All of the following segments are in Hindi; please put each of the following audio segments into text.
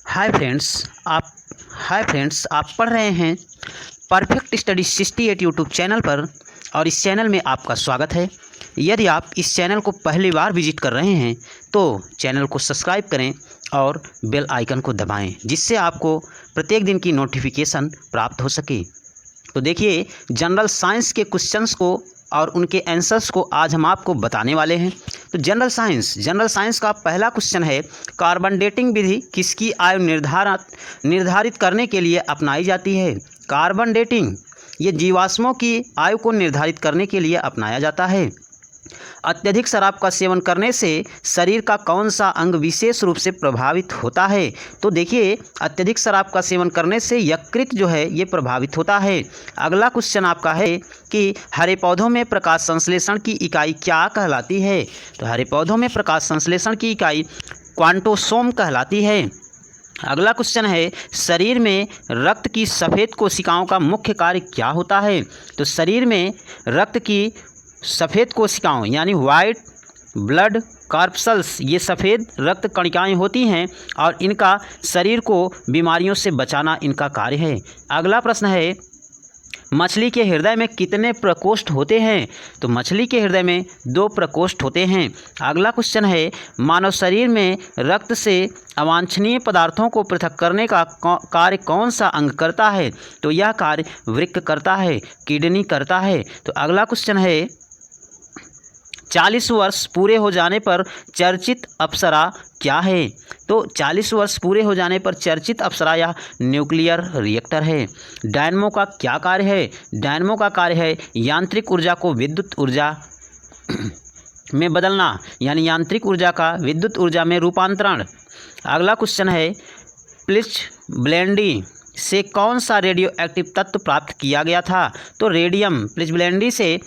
आप हाय फ्रेंड्स, आप पढ़ रहे हैं परफेक्ट स्टडी 68 यूट्यूब चैनल पर और इस चैनल में आपका स्वागत है। यदि आप इस चैनल को पहली बार विजिट कर रहे हैं तो चैनल को सब्सक्राइब करें और बेल आइकन को दबाएं, जिससे आपको प्रत्येक दिन की नोटिफिकेशन प्राप्त हो सके। तो देखिए, जनरल साइंस के क्वेश्चंस को और उनके आंसर्स को आज हम आपको बताने वाले हैं। तो जनरल साइंस का पहला क्वेश्चन है, कार्बन डेटिंग विधि किसकी आयु निर्धारित करने के लिए अपनाई जाती है। कार्बन डेटिंग ये जीवाश्मों की आयु को निर्धारित करने के लिए अपनाया जाता है। अत्यधिक शराब का सेवन करने से शरीर का कौन सा अंग विशेष रूप से प्रभावित होता है। तो देखिए, अत्यधिक शराब का सेवन करने से यकृत जो है ये प्रभावित होता है। अगला क्वेश्चन आपका है कि हरे पौधों में प्रकाश संश्लेषण की इकाई क्या कहलाती है। तो हरे पौधों में प्रकाश संश्लेषण की इकाई क्वांटोसोम कहलाती है। अगला क्वेश्चन है, शरीर में रक्त की सफ़ेद कोशिकाओं का मुख्य कार्य क्या होता है। तो शरीर में रक्त की सफ़ेद कोशिकाओं यानी वाइट ब्लड कार्पसल्स ये सफ़ेद रक्त कणिकाएँ होती हैं और इनका शरीर को बीमारियों से बचाना इनका कार्य है। अगला प्रश्न है, मछली के हृदय में कितने प्रकोष्ठ होते हैं। तो मछली के हृदय में 2 प्रकोष्ठ होते हैं। अगला क्वेश्चन है, मानव शरीर में रक्त से अवांछनीय पदार्थों को पृथक करने का कार्य कौन सा अंग करता है। तो यह कार्य वृक्क करता है, किडनी करता है। तो अगला क्वेश्चन है, 40 वर्ष पूरे हो जाने पर चर्चित अप्सरा क्या है। तो 40 वर्ष पूरे हो जाने पर चर्चित अप्सरा या न्यूक्लियर रिएक्टर है। डायनमो का क्या कार्य है। डायनमो का कार्य है यांत्रिक ऊर्जा को विद्युत ऊर्जा में बदलना, यानी यांत्रिक ऊर्जा का विद्युत ऊर्जा में रूपांतरण। अगला क्वेश्चन है, प्लिचब्लेंडी से कौन सा रेडियो एक्टिव तत्व प्राप्त किया गया था। तो रेडियम, प्लिचब्लेंडी से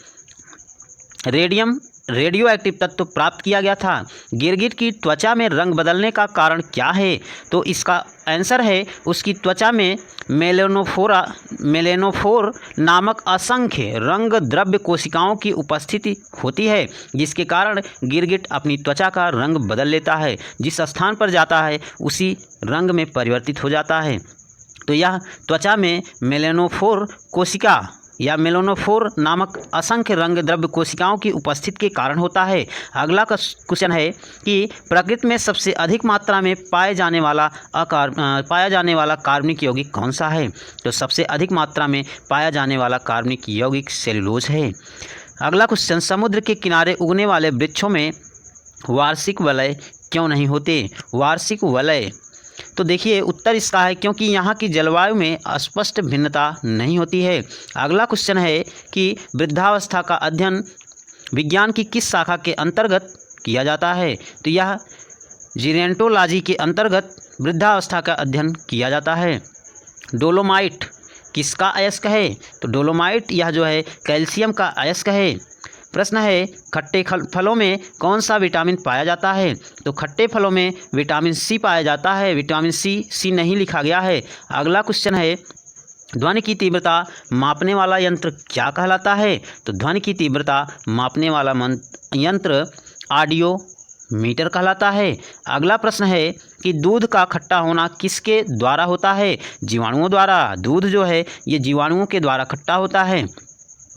रेडियम रेडियो एक्टिव तत्व प्राप्त किया गया था। गिरगिट की त्वचा में रंग बदलने का कारण क्या है। तो इसका आंसर है, उसकी त्वचा में मेलेनोफोर नामक असंख्य रंग द्रव्य कोशिकाओं की उपस्थिति होती है, जिसके कारण गिरगिट अपनी त्वचा का रंग बदल लेता है। जिस स्थान पर जाता है उसी रंग में परिवर्तित हो जाता है। तो यह त्वचा में मेलेनोफोर कोशिका या मेलेनोफोर नामक असंख्य रंग द्रव्य कोशिकाओं की उपस्थिति के कारण होता है। अगला क्वेश्चन है कि प्रकृति में सबसे अधिक मात्रा में पाया जाने वाला कार्बनिक यौगिक कौन सा है। तो सबसे अधिक मात्रा में पाया जाने वाला कार्बनिक यौगिक सेलुलोज है। अगला क्वेश्चन, समुद्र के किनारे उगने वाले वृक्षों में वार्षिक वलय क्यों नहीं होते। वार्षिक वलय, तो देखिए उत्तर इसका है क्योंकि यहाँ की जलवायु में स्पष्ट भिन्नता नहीं होती है। अगला क्वेश्चन है कि वृद्धावस्था का अध्ययन विज्ञान की किस शाखा के अंतर्गत किया जाता है। तो यह जीरेंटोलॉजी के अंतर्गत वृद्धावस्था का अध्ययन किया जाता है। डोलोमाइट किसका अयस्क है। तो डोलोमाइट यह जो है कैल्शियम का अयस्क है। प्रश्न है, खट्टे फलों में कौन सा विटामिन पाया जाता है। तो खट्टे फलों में विटामिन सी पाया जाता है। विटामिन सी नहीं लिखा गया है। अगला क्वेश्चन है, ध्वनि की तीव्रता मापने वाला यंत्र क्या कहलाता है। तो ध्वनि की तीव्रता मापने वाला यंत्र ऑडियो मीटर कहलाता है। अगला प्रश्न है कि दूध का खट्टा होना किसके द्वारा होता है। जीवाणुओं द्वारा। दूध जो है ये जीवाणुओं के द्वारा खट्टा होता है।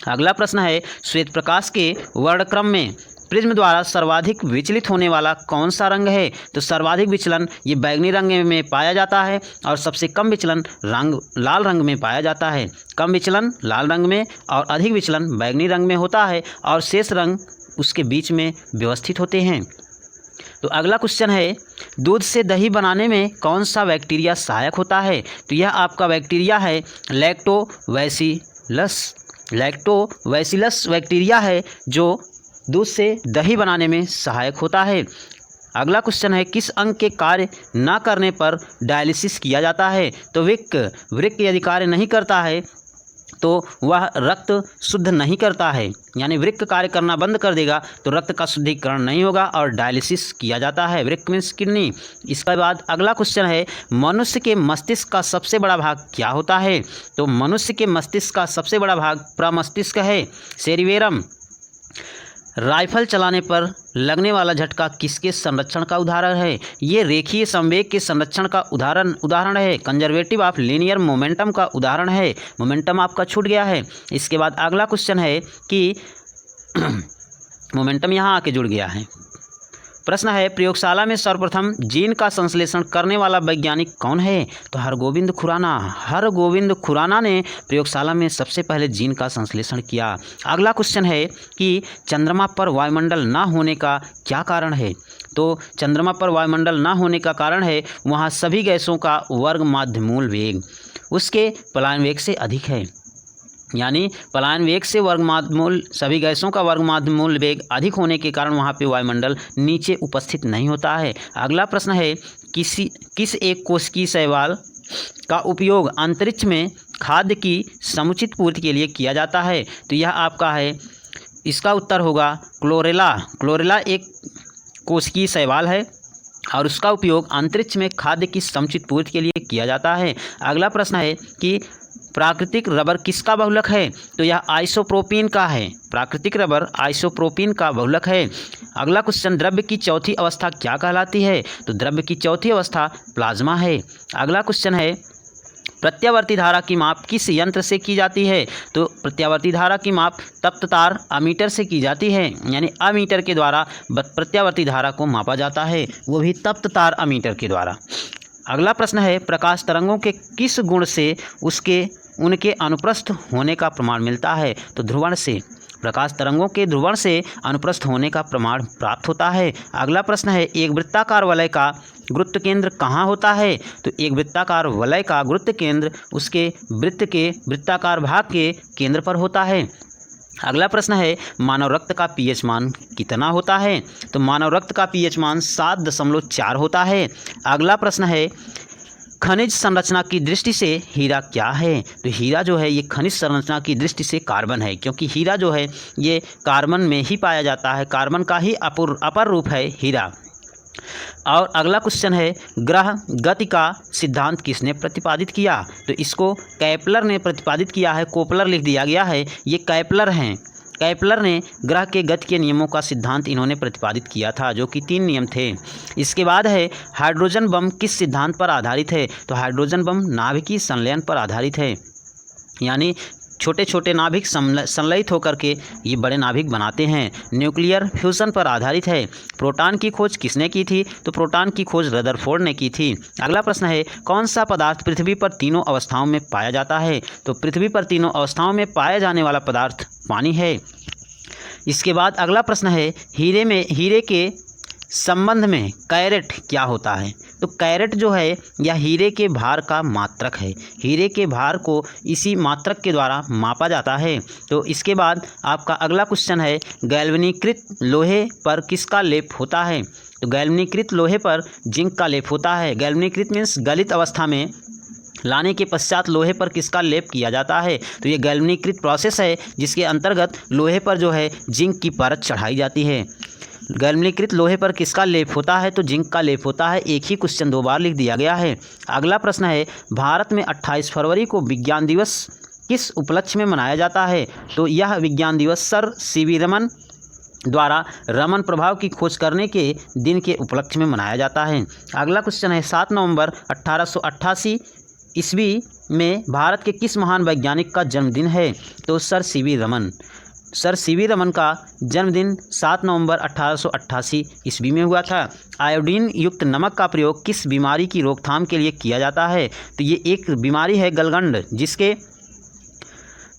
अगला प्रश्न है, श्वेत प्रकाश के वर्णक्रम में प्रिज्म द्वारा सर्वाधिक विचलित होने वाला कौन सा रंग है। तो सर्वाधिक विचलन ये बैंगनी रंग में पाया जाता है और सबसे कम विचलन लाल रंग में पाया जाता है। कम विचलन लाल रंग में और अधिक विचलन बैंगनी रंग में होता है और शेष रंग उसके बीच में व्यवस्थित होते हैं। तो अगला क्वेश्चन है, दूध से दही बनाने में कौन सा बैक्टीरिया सहायक होता है। तो यह आपका बैक्टीरिया है लैक्टोबैसिलस बैक्टीरिया है जो दूध से दही बनाने में सहायक होता है। अगला क्वेश्चन है, किस अंग के कार्य न करने पर डायलिसिस किया जाता है। तो वृक्क यदि कार्य नहीं करता है तो वह रक्त शुद्ध नहीं करता है, यानी वृक्क कार्य करना बंद कर देगा तो रक्त का शुद्धिकरण नहीं होगा और डायलिसिस किया जाता है। वृक्क मीन्स किडनी। इसके बाद अगला क्वेश्चन है, मनुष्य के मस्तिष्क का सबसे बड़ा भाग क्या होता है। तो मनुष्य के मस्तिष्क का सबसे बड़ा भाग प्रमस्तिष्क है, सेरिबेरम। राइफल चलाने पर लगने वाला झटका किसके संरक्षण का उदाहरण है? ये रेखीय संवेग के संरक्षण का उदाहरण है। कंजर्वेटिव ऑफ लीनियर मोमेंटम का उदाहरण है। मोमेंटम आपका छूट गया है। इसके बाद अगला क्वेश्चन है कि मोमेंटम यहाँ आके जुड़ गया है। प्रश्न है, प्रयोगशाला में सर्वप्रथम जीन का संश्लेषण करने वाला वैज्ञानिक कौन है? तो हरगोविंद खुराना। हरगोविंद खुराना ने प्रयोगशाला में सबसे पहले जीन का संश्लेषण किया। अगला क्वेश्चन है कि चंद्रमा पर वायुमंडल ना होने का क्या कारण है? तो चंद्रमा पर वायुमंडल ना होने का कारण है वहाँ सभी गैसों का वर्ग माध्यमूल वेग उसके पलायन वेग से अधिक है। यानी पलायन वेग से वर्गमाध्यमूल सभी गैसों का वर्गमाध्यमूल वेग अधिक होने के कारण वहाँ पे वायुमंडल नीचे उपस्थित नहीं होता है। अगला प्रश्न है, किस एक कोशिकीय शैवाल का उपयोग अंतरिक्ष में खाद्य की समुचित पूर्ति के लिए किया जाता है? तो यह आपका है, इसका उत्तर होगा क्लोरेला। क्लोरेला एक कोशिकीय शैवाल है और उसका उपयोग अंतरिक्ष में खाद्य की समुचित पूर्ति के लिए किया जाता है। अगला प्रश्न है कि प्राकृतिक रबर किसका बहुलक है? तो यह आइसोप्रोपीन का है। प्राकृतिक रबर आइसोप्रोपीन का बहुलक है। अगला क्वेश्चन, द्रव्य की चौथी अवस्था क्या कहलाती है? तो द्रव्य की चौथी अवस्था प्लाज्मा है। अगला क्वेश्चन है, प्रत्यावर्ती धारा की माप किस यंत्र से की जाती है? तो प्रत्यावर्ती धारा की माप तप्त तार अमीटर से की जाती है। यानी अमीटर के द्वारा प्रत्यावर्ती धारा को मापा जाता है, वो भी तप्त तार अमीटर के द्वारा। अगला प्रश्न है, प्रकाश तरंगों के किस गुण से उनके अनुप्रस्थ होने का प्रमाण मिलता है? तो ध्रुवण से। प्रकाश तरंगों के ध्रुवण से अनुप्रस्थ होने का प्रमाण प्राप्त होता है। अगला प्रश्न है, एक वृत्ताकार वलय का गुरुत्व केंद्र कहाँ होता है? तो एक वृत्ताकार वलय का गुरुत्व केंद्र उसके वृत्त के वृत्ताकार भाग के केंद्र पर होता है। अगला प्रश्न है, मानव रक्त का पीएच मान कितना होता है? तो मानव रक्त का पीएच मान 7.4 होता है। अगला प्रश्न है, खनिज संरचना की दृष्टि से हीरा क्या है? तो हीरा जो है ये खनिज संरचना की दृष्टि से कार्बन है, क्योंकि हीरा जो है ये कार्बन में ही पाया जाता है। कार्बन का ही अपर रूप है हीरा। और अगला क्वेश्चन है, ग्रह गति का सिद्धांत किसने प्रतिपादित किया? तो इसको कैपलर ने प्रतिपादित किया है। कोपलर लिख दिया गया है, ये कैपलर हैं। कैपलर ने ग्रह के गति के नियमों का सिद्धांत इन्होंने प्रतिपादित किया था, जो कि 3 नियम थे। इसके बाद है, हाइड्रोजन बम किस सिद्धांत पर आधारित है? तो हाइड्रोजन बम नाभिकीय संलयन पर आधारित है। यानी छोटे छोटे नाभिक संलयित होकर के ये बड़े नाभिक बनाते हैं। न्यूक्लियर फ्यूजन पर आधारित है। प्रोटॉन की खोज किसने की थी? तो प्रोटॉन की खोज रदरफोर्ड ने की थी। अगला प्रश्न है, कौन सा पदार्थ पृथ्वी पर तीनों अवस्थाओं में पाया जाता है? तो पृथ्वी पर तीनों अवस्थाओं में पाया जाने वाला पदार्थ पानी है। इसके बाद अगला प्रश्न है, हीरे के संबंध में कैरेट क्या होता है? तो कैरेट जो है यह हीरे के भार का मात्रक है। हीरे के भार को इसी मात्रक के द्वारा मापा जाता है। तो इसके बाद आपका अगला क्वेश्चन है, गैल्वेनीकृत लोहे पर किसका लेप होता है? तो गैल्वेनीकृत लोहे पर जिंक का लेप होता है। गैल्वेनीकृत मीन्स गलित अवस्था में लाने के पश्चात लोहे पर किसका लेप किया जाता है? तो ये गैल्वेनीकृत प्रोसेस है, जिसके अंतर्गत लोहे पर जो है जिंक की परत चढ़ाई जाती है। गैल्वेनीकृत लोहे पर किसका लेप होता है? तो जिंक का लेप होता है। एक ही क्वेश्चन 2 बार लिख दिया गया है। अगला प्रश्न है, भारत में 28 फरवरी को विज्ञान दिवस किस उपलक्ष्य में मनाया जाता है? तो यह विज्ञान दिवस सर सीवी रमन द्वारा रमन प्रभाव की खोज करने के दिन के उपलक्ष्य में मनाया जाता है। अगला क्वेश्चन है, 7 नवंबर 1888 ईस्वी में भारत के किस महान वैज्ञानिक का जन्मदिन है? तो sir CV Raman. Sir CV Raman का जन्मदिन 7 नवंबर 1888 ईस्वी में हुआ था। आयोडीन युक्त नमक का प्रयोग किस बीमारी की रोकथाम के लिए किया जाता है? तो ये एक बीमारी है गलगंड,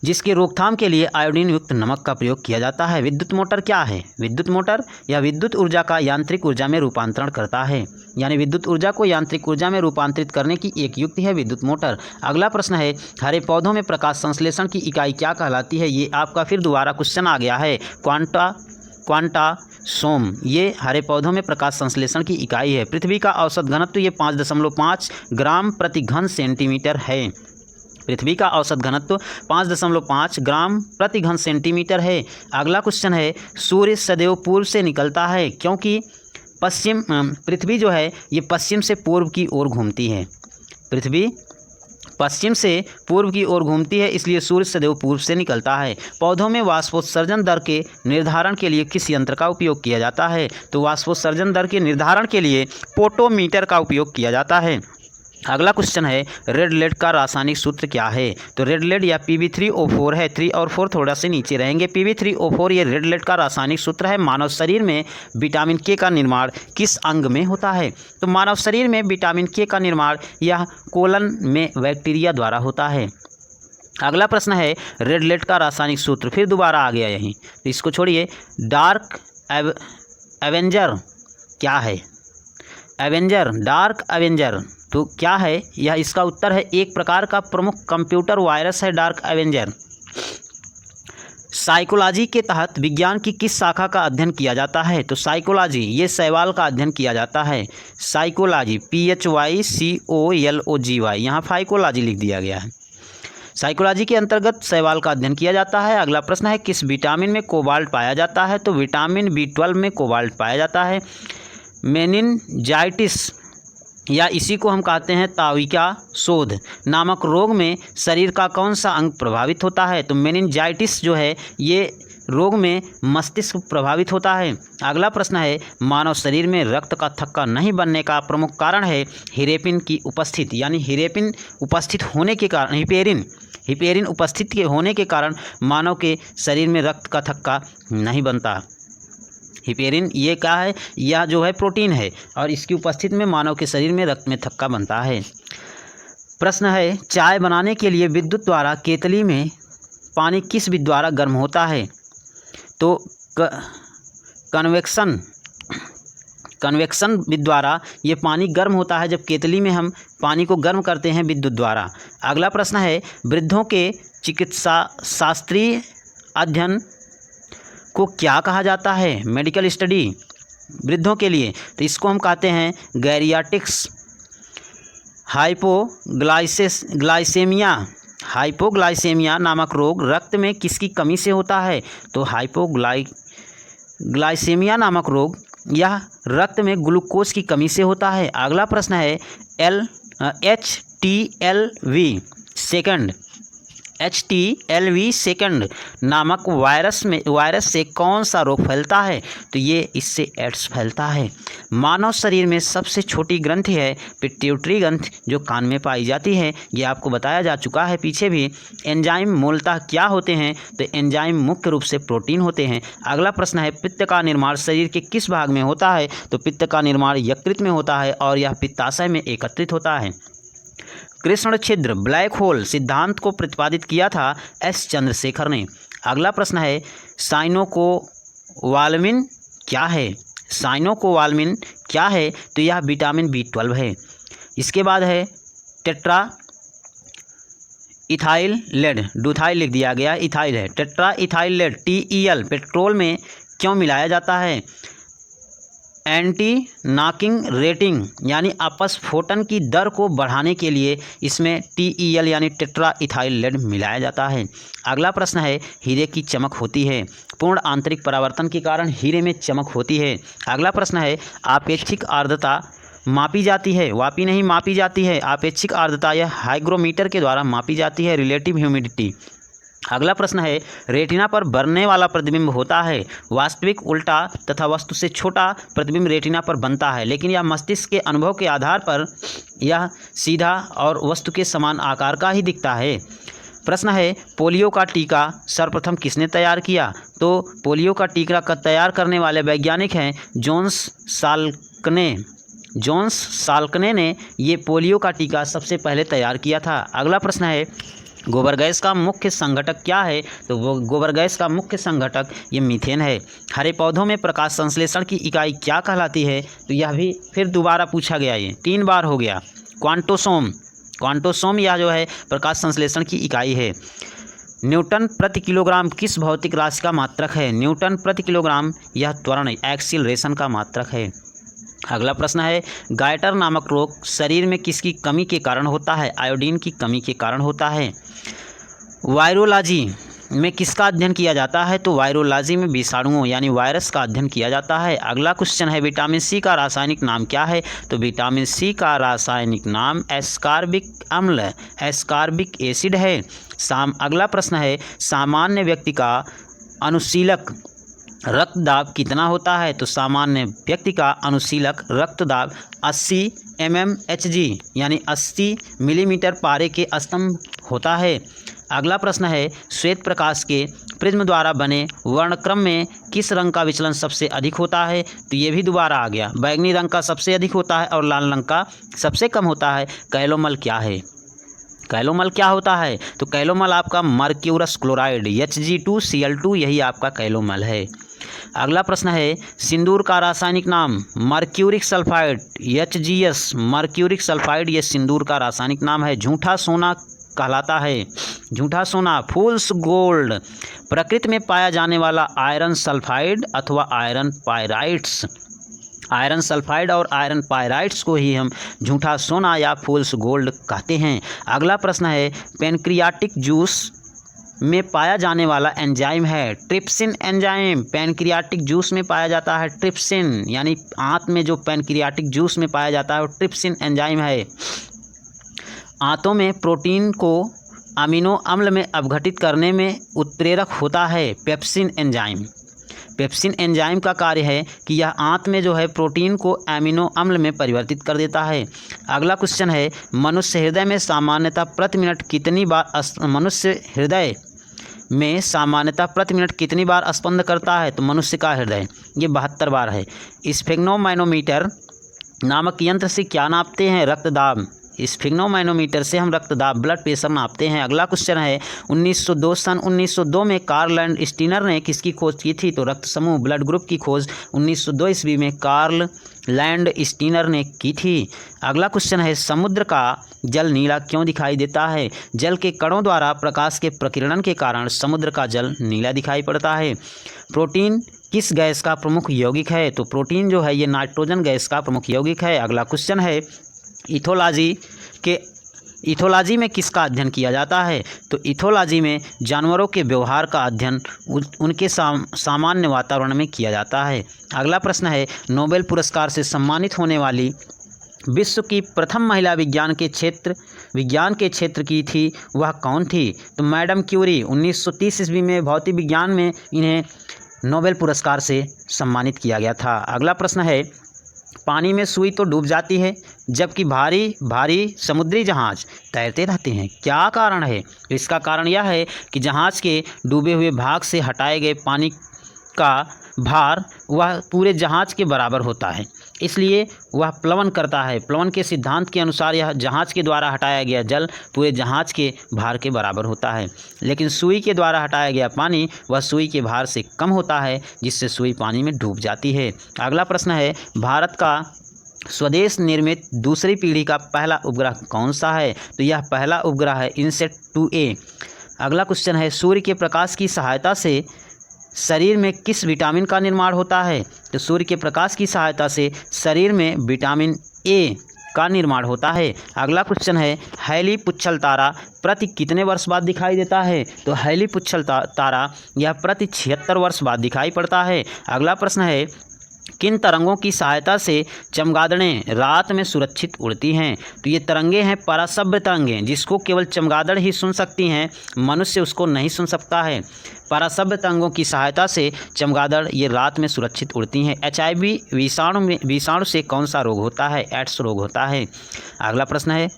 जिसके रोकथाम के लिए आयोडीन युक्त नमक का प्रयोग किया जाता है। विद्युत मोटर क्या है? विद्युत मोटर या विद्युत ऊर्जा का यांत्रिक ऊर्जा में रूपांतरण करता है। यानी विद्युत ऊर्जा को यांत्रिक ऊर्जा में रूपांतरित करने की एक युक्ति है विद्युत मोटर। अगला प्रश्न है, हरे पौधों में प्रकाश संश्लेषण की इकाई क्या कहलाती है? ये आपका फिर दोबारा क्वेश्चन आ गया है। क्वांटासोम ये हरे पौधों में प्रकाश संश्लेषण की इकाई है। पृथ्वी का औसत घनत्व ये 5.5 ग्राम प्रति घन सेंटीमीटर है। पृथ्वी का औसत घनत्व 5.5 ग्राम प्रति घन सेंटीमीटर है। अगला क्वेश्चन है, सूर्य सदैव पूर्व से निकलता है क्योंकि पृथ्वी जो है ये पश्चिम से पूर्व की ओर घूमती है। पृथ्वी पश्चिम से पूर्व की ओर घूमती है, इसलिए सूर्य सदैव पूर्व से निकलता है। पौधों में वाष्पोत्सर्जन दर के निर्धारण के लिए किस यंत्र का उपयोग किया जाता है? तो वाष्पोत्सर्जन दर के निर्धारण के लिए पोटोमीटर का उपयोग किया जाता है। अगला क्वेश्चन है, रेड लेड का रासायनिक सूत्र क्या है? तो रेड लेड या Pb3O4 है। 3 और 4 थोड़ा से नीचे रहेंगे। Pb3O4 ये रेड लेड का रासायनिक सूत्र है। मानव शरीर में विटामिन के का निर्माण किस अंग में होता है? तो मानव शरीर में विटामिन के का निर्माण यह कोलन में बैक्टीरिया द्वारा होता है। अगला प्रश्न है, रेड लेड का रासायनिक सूत्र, फिर दोबारा आ गया यहीं, तो इसको छोड़िए। डार्क एवेंजर क्या है? एवेंजर, डार्क एवेंजर तो क्या है? यह इसका उत्तर है एक प्रकार का प्रमुख कंप्यूटर वायरस है डार्क एवेंजर। साइकोलॉजी के तहत विज्ञान की किस शाखा का अध्ययन किया जाता है? तो साइकोलॉजी ये शैवाल का अध्ययन किया जाता है। साइकोलॉजी PHYCOLOGY, यहाँ फाइकोलॉजी लिख दिया गया है। साइकोलॉजी के अंतर्गत शैवाल का अध्ययन किया जाता है। अगला प्रश्न है, किस विटामिन में कोबाल्ट पाया जाता है? तो विटामिन B12 में कोबाल्ट पाया जाता है। मेनिनजाइटिस या इसी को हम कहते हैं ताविका शोध नामक रोग में शरीर का कौन सा अंग प्रभावित होता है? तो मेनिनजाइटिस जो है ये रोग में मस्तिष्क प्रभावित होता है। अगला प्रश्न है, मानव शरीर में रक्त का थक्का नहीं बनने का प्रमुख कारण है हिरेपिन की उपस्थिति, यानी हिरेपिन उपस्थित होने के कारण हिपेरिन उपस्थित के होने के कारण मानव के शरीर में रक्त का थक्का नहीं बनता। हिपेरिन ये क्या है? यह जो है प्रोटीन है और इसकी उपस्थिति में मानव के शरीर में रक्त में थक्का बनता है। प्रश्न है, चाय बनाने के लिए विद्युत द्वारा केतली में पानी किस विधि द्वारा गर्म होता है? तो कन्वेक्शन विधि द्वारा ये पानी गर्म होता है, जब केतली में हम पानी को गर्म करते हैं विद्युत द्वारा। अगला प्रश्न है, वृद्धों के चिकित्सा शास्त्रीय अध्ययन को क्या कहा जाता है? मेडिकल स्टडी वृद्धों के लिए, तो इसको हम कहते हैं गैरियाट्रिक्स। हाइपोग्लाइसेमिया नामक रोग रक्त में किसकी कमी से होता है? तो हाइपोग्लाइसेमिया नामक रोग यह रक्त में ग्लूकोज की कमी से होता है। अगला प्रश्न है, HTLV सेकंड नामक वायरस से कौन सा रोग फैलता है? तो ये इससे एड्स फैलता है। मानव शरीर में सबसे छोटी ग्रंथि है पिट्यूटरी ग्रंथि, जो कान में पाई जाती है। ये आपको बताया जा चुका है पीछे भी। एंजाइम मूलतः क्या होते हैं? तो एंजाइम मुख्य रूप से प्रोटीन होते हैं। अगला प्रश्न है, पित्त का निर्माण शरीर के किस भाग में होता है? तो पित्त का निर्माण यकृत में होता है और यह पित्ताशय में एकत्रित होता है। कृष्ण छिद्र ब्लैक होल सिद्धांत को प्रतिपादित किया था एस चंद्रशेखर ने। अगला प्रश्न है, साइनोकोवालमिन क्या है? साइनोकोवालमिन क्या है? तो यह विटामिन B12 है। इसके बाद है टेट्रा इथाइल लेड, डूथाइल लिख दिया गया, इथाइल है। Tetra ethyl lead TEL petrol में क्यों मिलाया जाता है? एंटी नॉकिंग रेटिंग यानी अपस्फोटन की दर को बढ़ाने के लिए इसमें TEL यानी टेट्रा इथाइल लेड मिलाया जाता है। अगला प्रश्न है, हीरे की चमक होती है? पूर्ण आंतरिक परावर्तन के कारण हीरे में चमक होती है। अगला प्रश्न है, आपेक्षिक आर्द्रता मापी जाती है? वापी नहीं, मापी जाती है। आपेक्षिक आर्द्रता यह हाइग्रोमीटर के द्वारा मापी जाती है, रिलेटिव ह्यूमिडिटी। अगला प्रश्न है, रेटिना पर बनने वाला प्रतिबिंब होता है वास्तविक, उल्टा तथा वस्तु से छोटा प्रतिबिंब रेटिना पर बनता है, लेकिन यह मस्तिष्क के अनुभव के आधार पर यह सीधा और वस्तु के समान आकार का ही दिखता है। प्रश्न है, पोलियो का टीका सर्वप्रथम किसने तैयार किया? तो पोलियो का टीका तैयार करने वाले वैज्ञानिक हैं जॉन्स साल्कने ने ये पोलियो का टीका सबसे पहले तैयार किया था। अगला प्रश्न है, गोबर गैस का मुख्य संघटक क्या है? तो वो गोबर गैस का मुख्य संघटक ये मीथेन है। हरे पौधों में प्रकाश संश्लेषण की इकाई क्या कहलाती है? तो यह भी फिर दोबारा पूछा गया, ये 3 बार हो गया। क्वांटोसोम यह जो है प्रकाश संश्लेषण की इकाई है। न्यूटन प्रति किलोग्राम किस भौतिक राशि का मात्रक है? न्यूटन प्रति किलोग्राम यह त्वरण एक्सीलरेशन का मात्रक है। अगला प्रश्न है, गायटर नामक रोग शरीर में किसकी कमी के कारण होता है? आयोडीन की कमी के कारण होता है। में किसका अध्ययन किया जाता है? तो वायरोलॉजी में विषाणुओं यानी वायरस का अध्ययन किया जाता है। अगला क्वेश्चन है विटामिन सी का रासायनिक नाम क्या है? तो विटामिन सी का रासायनिक नाम एस्कॉर्बिक अम्ल एस्कॉर्बिक एसिड है। अगला प्रश्न है सामान्य व्यक्ति का अनुशीलक रक्तदाब कितना होता है? तो सामान्य व्यक्ति का अनुशीलक रक्तदाब 80 mmHg यानी 80 मिलीमीटर पारे के स्तंभ होता है। अगला प्रश्न है श्वेत प्रकाश के प्रिज्म द्वारा बने वर्णक्रम में किस रंग का विचलन सबसे अधिक होता है? तो ये भी दोबारा आ गया, बैंगनी रंग का सबसे अधिक होता है और लाल रंग का सबसे कम होता है। कैलोमल क्या है? कैलोमल क्या होता है? तो कैलोमल आपका मर्क्यूरस क्लोराइड Hg2Cl2 यही आपका कैलोमल है। अगला प्रश्न है सिंदूर का रासायनिक नाम mercuric sulphide HGS mercuric sulphide ये सिंदूर का रासायनिक नाम है। झूठा सोना कहलाता है, झूठा सोना फूल्स गोल्ड प्रकृति में पाया जाने वाला आयरन सल्फाइड अथवा आयरन पायराइट्स, आयरन सल्फाइड और आयरन पायराइट्स को ही हम झूठा सोना या फूल्स गोल्ड कहते हैं। अगला प्रश्न है पैनक्रियाटिक जूस में पाया जाने वाला एंजाइम है ट्रिप्सिन एंजाइम। पैनक्रियाटिक जूस में पाया जाता है ट्रिप्सिन यानी आंत में जो पैनक्रियाटिक जूस में पाया जाता है वो ट्रिप्सिन एंजाइम है। आंतों में प्रोटीन को अमीनो अम्ल में अपघटित करने में उत्प्रेरक होता है पेप्सिन एंजाइम। पेप्सिन एंजाइम का कार्य है कि यह आंत में जो है प्रोटीन को अमीनो अम्ल में परिवर्तित कर देता है। अगला क्वेश्चन है मनुष्य हृदय में सामान्यतः प्रति मिनट कितनी बार स्पंद करता है? तो मनुष्य का हृदय ये 72 बार है। स्फिग्नोमैनोमीटर नामक यंत्र से क्या नापते हैं? रक्तदाब। स्फिग्नोमैनोमीटर से हम रक्तदाब ब्लड प्रेशर नापते हैं। अगला क्वेश्चन है 1902 में कार्ल लैंड स्टीनर ने किसकी खोज की थी? तो रक्त समूह ब्लड ग्रुप की खोज 1902 ईस्वी में कार्ल लैंड स्टीनर ने की थी। अगला क्वेश्चन है समुद्र का जल नीला क्यों दिखाई देता है? जल के कणों द्वारा प्रकाश के प्रकीर्णन के कारण समुद्र का जल नीला दिखाई पड़ता है। प्रोटीन किस गैस का प्रमुख यौगिक है? तो प्रोटीन जो है ये नाइट्रोजन गैस का प्रमुख यौगिक है। अगला क्वेश्चन है इथोलॉजी में किसका अध्ययन किया जाता है? तो इथोलॉजी में जानवरों के व्यवहार का अध्ययन उनके सामान्य वातावरण में किया जाता है। अगला प्रश्न है नोबेल पुरस्कार से सम्मानित होने वाली विश्व की प्रथम महिला विज्ञान के क्षेत्र की थी वह कौन थी? तो मैडम क्यूरी 1930 ईस्वी में भौतिक विज्ञान में इन्हें नोबेल पुरस्कार से सम्मानित किया गया था। अगला प्रश्न है पानी में सुई तो डूब जाती है जबकि भारी भारी समुद्री जहाज तैरते रहते हैं, क्या कारण है? तो इसका कारण यह है कि जहाज के डूबे हुए भाग से हटाए गए पानी का भार वह पूरे जहाज के बराबर होता है, इसलिए वह प्लवन करता है। प्लवन के सिद्धांत के अनुसार यह जहाज के द्वारा हटाया गया जल पूरे जहाज के भार के बराबर होता है, लेकिन सुई के द्वारा हटाया गया पानी वह सुई के भार से कम होता है जिससे सुई पानी में डूब जाती है। अगला प्रश्न है भारत का स्वदेश निर्मित दूसरी पीढ़ी का पहला उपग्रह कौन सा है? तो यह पहला उपग्रह है इनसेट 2A। अगला क्वेश्चन है सूर्य के प्रकाश की सहायता से शरीर में किस विटामिन का निर्माण होता है? तो सूर्य के प्रकाश की सहायता से शरीर में विटामिन A का निर्माण होता है। अगला क्वेश्चन है हैली पुच्छल तारा प्रति कितने वर्ष बाद दिखाई देता है? तो हैली पुच्छल तारा यह प्रति 76 वर्ष बाद दिखाई पड़ता है। अगला प्रश्न है किन तरंगों की सहायता से चमगादड़ें रात में सुरक्षित उड़ती हैं? तो ये तरंगे हैं परासभ्य तरंगे, जिसको केवल चमगादड़ ही सुन सकती हैं, मनुष्य उसको नहीं सुन सकता है। परासभ्य तरंगों की सहायता से चमगादड़ ये रात में सुरक्षित उड़ती हैं। HIV विषाणु से कौन सा रोग होता है? एड्स रोग होता है। अगला प्रश्न है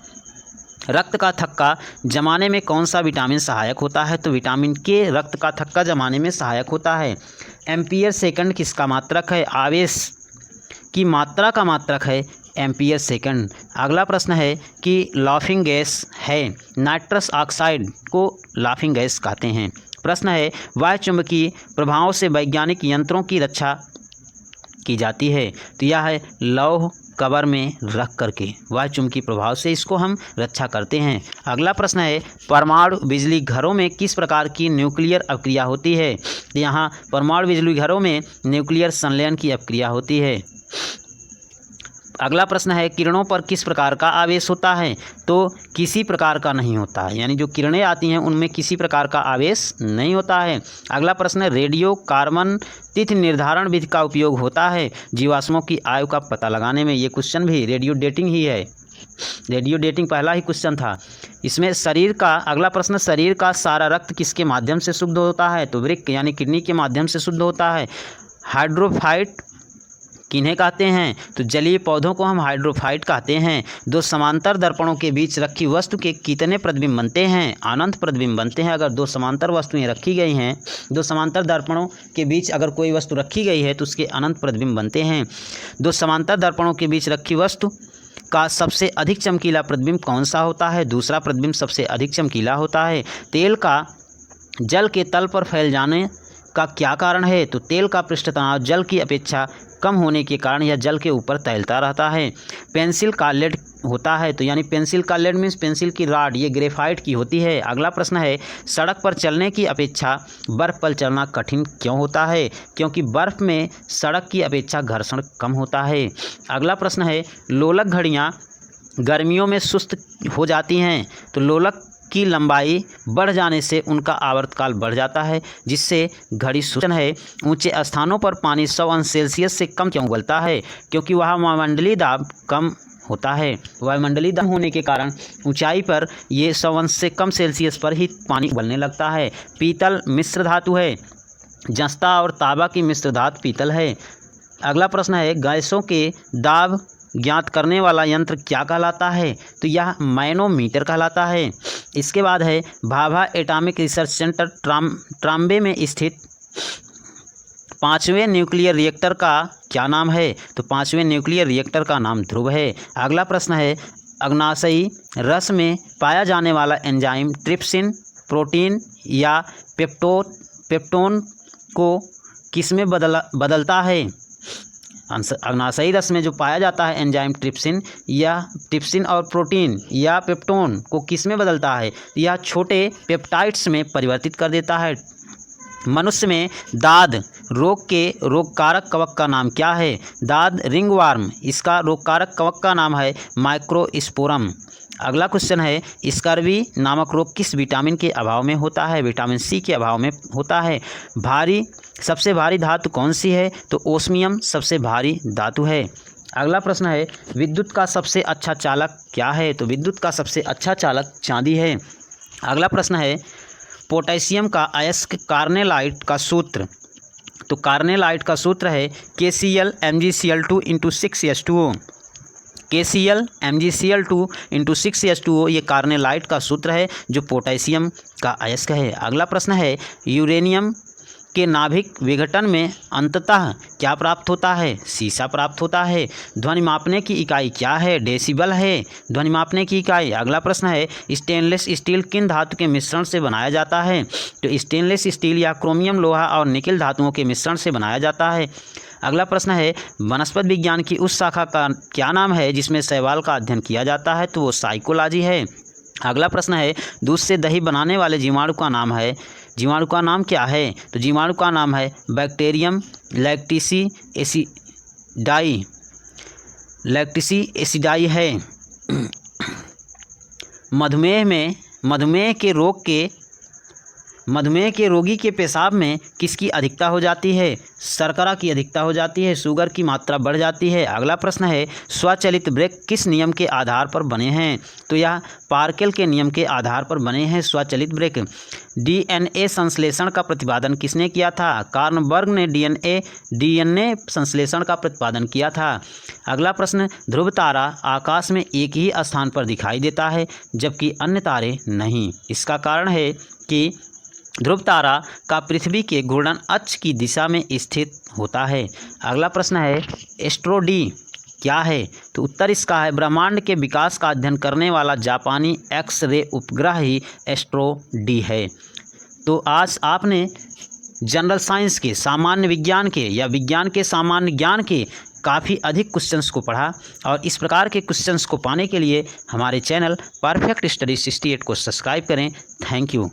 रक्त का थक्का जमाने में कौन सा विटामिन सहायक होता है? तो विटामिन K रक्त का थक्का जमाने में सहायक होता है। एम्पियर सेकंड किसका मात्रक है? आवेश की मात्रा का मात्रक है एम्पियर सेकंड। अगला प्रश्न है कि लाफिंग गैस है नाइट्रस ऑक्साइड को लाफिंग गैस कहते हैं। प्रश्न है वायुचुंबकीय प्रभावों से वैज्ञानिक यंत्रों की रक्षा की जाती है? तो यह है लौह कवर में रख करके वायुचुंबकीय प्रभाव से इसको हम रक्षा करते हैं। अगला प्रश्न है परमाणु बिजली घरों में किस प्रकार की न्यूक्लियर अपक्रिया होती है? यहाँ परमाणु बिजली घरों में न्यूक्लियर संलयन की अपक्रिया होती है। अगला प्रश्न है किरणों पर किस प्रकार का आवेश होता है, तो किसी प्रकार का नहीं होता है, यानी जो किरणें आती हैं उनमें किसी प्रकार का आवेश नहीं होता है। अगला प्रश्न है रेडियो कार्बन तिथि निर्धारण विधि का उपयोग होता है जीवाश्मों की आयु का पता लगाने में। ये क्वेश्चन भी रेडियो डेटिंग ही है, रेडियो डेटिंग पहला ही क्वेश्चन था। इसमें शरीर का अगला प्रश्न शरीर का सारा रक्त किसके माध्यम से शुद्ध होता है, तो वृक्क यानी किडनी के माध्यम से शुद्ध होता है। हाइड्रोफाइट किन्हें कहते हैं, तो जलीय पौधों को हम हाइड्रोफाइट कहते हैं। दो समांतर दर्पणों के बीच रखी वस्तु के कितने प्रतिबिंब बनते हैं, अनंत प्रतिबिंब बनते हैं। अगर दो समांतर वस्तुएं रखी गई हैं, दो समांतर दर्पणों के बीच अगर कोई वस्तु रखी गई है तो उसके अनंत प्रतिबिंब बनते हैं। दो समांतर दर्पणों के बीच रखी वस्तु का सबसे अधिक चमकीला प्रतिबिंब कौन सा होता है, दूसरा प्रतिबिंब सबसे अधिक चमकीला होता है। तेल का जल के तल पर फैल जाने का क्या कारण है, तो तेल का पृष्ठ तनाव जल की अपेक्षा कम होने के कारण यह जल के ऊपर तैरता रहता है। पेंसिल का लेड होता है, तो यानी पेंसिल का लेड मीन्स पेंसिल की राड, ये ग्रेफाइट की होती है। अगला प्रश्न है सड़क पर चलने की अपेक्षा बर्फ़ पर चलना कठिन क्यों होता है, क्योंकि बर्फ़ में सड़क की अपेक्षा घर्षण कम होता है। अगला प्रश्न है लोलक घड़ियाँ गर्मियों में सुस्त हो जाती हैं, तो लोलक की लंबाई बढ़ जाने से उनका आवर्तकाल बढ़ जाता है, जिससे घड़ी सुस्त है। ऊंचे स्थानों पर पानी 100 अंश सेल्सियस से कम क्यों उबलता है, क्योंकि वहाँ वायुमंडलीय दाब कम होता है। वायुमंडलीय दाब होने के कारण ऊंचाई पर ये 100 अंश से कम सेल्सियस पर ही पानी उबलने लगता है। पीतल मिश्र धातु है, जस्ता और तांबा की मिश्र धातु पीतल है। अगला प्रश्न है गैसों के दाब ज्ञात करने वाला यंत्र क्या कहलाता है, तो यह मैनोमीटर कहलाता है। इसके बाद है Bhabha atomic research centre Trombay में स्थित 5वें न्यूक्लियर रिएक्टर का क्या नाम है, तो 5वें न्यूक्लियर रिएक्टर का नाम ध्रुव है। अगला प्रश्न है अग्नाशयी रस में पाया जाने वाला एंजाइम ट्रिप्सिन प्रोटीन या पेप्टोन को किसमें बदलता है। अग्नाशयी रस में जो पाया जाता है एंजाइम ट्रिप्सिन और प्रोटीन या पेप्टोन को किस में बदलता है, यह छोटे पेप्टाइड्स में परिवर्तित कर देता है। मनुष्य में दाद रोग के रोगकारक कवक का नाम क्या है, दाद रिंगवार्म, इसका रोगकारक कवक का नाम है माइक्रोस्पोरम। अगला क्वेश्चन है स्कर्वी नामक रोग किस विटामिन के अभाव में होता है, विटामिन सी के अभाव में होता है। सबसे भारी धातु कौन सी है, तो ओस्मियम सबसे भारी धातु है। अगला प्रश्न है विद्युत का सबसे अच्छा चालक क्या है, तो विद्युत का सबसे अच्छा चालक चांदी है। अगला प्रश्न है पोटेशियम का अयस्क कार्नेलाइट का सूत्र, तो कार्नेलाइट का सूत्र है KCl MgCl2 × 6H2O। KCl MgCl2 × 6H2O ये कार्नेलाइट का सूत्र है जो पोटेशियम का अयस्क है। अगला प्रश्न है यूरेनियम के नाभिक विघटन में अंततः क्या प्राप्त होता है, सीसा प्राप्त होता है। ध्वनि मापने की इकाई क्या है, डेसिबल है ध्वनि मापने की इकाई। अगला प्रश्न है स्टेनलेस स्टील किन धातु के मिश्रण से बनाया जाता है, तो स्टेनलेस स्टील या क्रोमियम लोहा और निकेल धातुओं के मिश्रण से बनाया जाता है। अगला प्रश्न है वनस्पति विज्ञान की उस शाखा का क्या नाम है जिसमें शैवाल का अध्ययन किया जाता है, तो वो साइकोलॉजी है। अगला प्रश्न है दूध से दही बनाने वाले जीवाणु का नाम है, जीवाणु का नाम क्या है, तो जीवाणु का नाम है बैक्टीरियम लैक्टिसी एसिडाई है। मधुमेह के रोगी के पेशाब में किसकी अधिकता हो जाती है, शर्करा की अधिकता हो जाती है, शुगर की मात्रा बढ़ जाती है। अगला प्रश्न है स्वचालित ब्रेक किस नियम के आधार पर बने हैं, तो यह पार्केल के नियम के आधार पर बने हैं स्वचालित ब्रेक। DNA संश्लेषण का प्रतिपादन किसने किया था, कार्नबर्ग ने DNA संश्लेषण का प्रतिपादन किया था। अगला प्रश्न ध्रुव तारा आकाश में एक ही स्थान पर दिखाई देता है जबकि अन्य तारे नहीं, इसका कारण है कि ध्रुव तारा का पृथ्वी के घूर्णन अक्ष की दिशा में स्थित होता है। अगला प्रश्न है एस्ट्रोडी क्या है, तो उत्तर इसका है ब्रह्मांड के विकास का अध्ययन करने वाला जापानी एक्स-रे उपग्रह ही एस्ट्रोडी है। तो आज आपने जनरल साइंस के, सामान्य विज्ञान के या विज्ञान के सामान्य ज्ञान के काफ़ी अधिक क्वेश्चंस को पढ़ा और इस प्रकार के क्वेश्चंस को पाने के लिए हमारे चैनल परफेक्ट स्टडी 68 को सब्सक्राइब करें। Thank you.